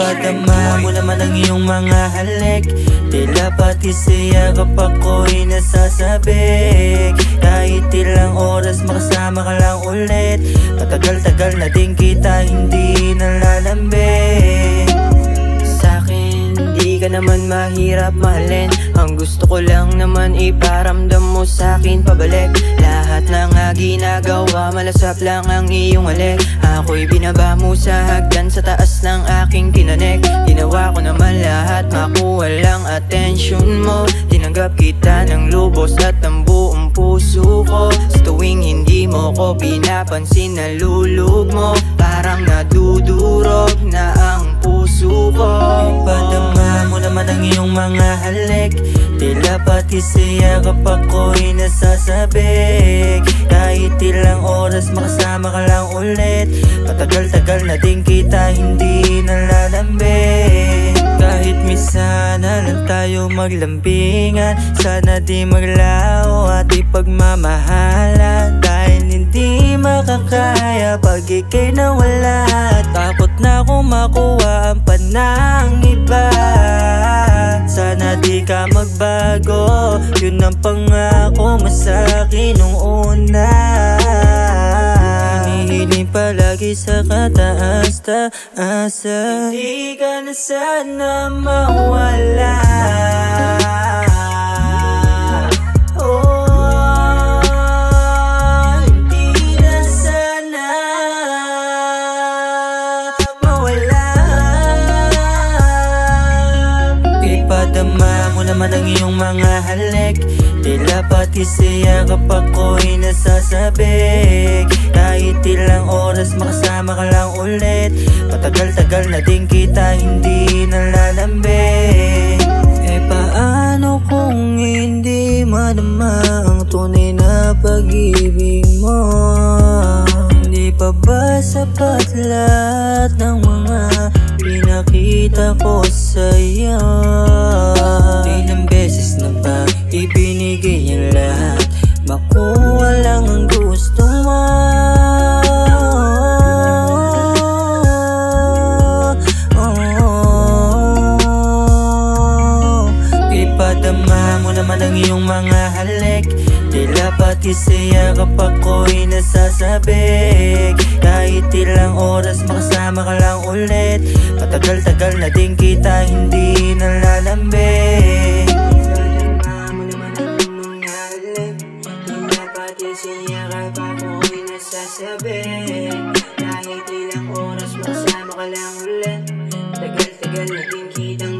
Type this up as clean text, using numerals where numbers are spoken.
Ipadama mo naman ang iyong mga halik, tila pati siya kapag ako'y nasasabik. Kahit ilang oras makasama ka lang ulit, matagal-tagal na din kita hindi nalalambing. Sa'kin di ka naman mahirap mahalin, ang gusto ko lang naman iparamdam mo sa'kin pabalik. Lahat ng ginagawa malasap lang ang iyong halik, ako'y binaba mo sa hagdan sa taas ng aking tinanik. Ginawa ko naman lahat makuha lang atensyon mo, tinanggap kita ng lubos at ang buong puso ko. Sa tuwing hindi mo ko pinapansin, nalulug mo, parang nadudurog na ang puso ko. Ipadama mo naman ang iyong mga halik, tila pati siya kapag ako'y nasasabik. Kahit ilang oras makasama ka lang ulit, matagal-tagal na din kita hindi nalalambing. Kahit misana lang tayo maglambingan, sana di maglaho at ipagmamahalan. Dahil hindi makakaya pag ika'y nawala, takot na akong makuha ang panang iba. Sana di ka magbago, yun ang pangako mo sa'kin nung una. Hinihiling palagi sa kataas-taasan, hindi ka na sana mawala. Ipadama mo naman ang iyong mga halik, tila pati siya kapag ako'y nasasabik. Kahit ilang oras makasama ka lang ulit, matagal-tagal na din kita hindi nalalambing. Paano kung hindi madama ang tunay na pag-ibig mo? Hindi pa ba sapat lahat ng mga pinakita ko sa'yo? Ilang beses na ba ibinigay ang lahat, makuha lang ang gusto mo? Ipadama mo naman ang iyong mga halik, tila pati siya kapag ako'y nasasabik. Kahit ilang oras makasama ka lang ulit, matagal-tagal na din kita hindi nalalambing. Ipadama mo naman ang iyong mga halik, tila pati siya kapag ako'y nasasabik. Kahit ilang oras makasama ka lang ulit, tagal-tagal na din kitang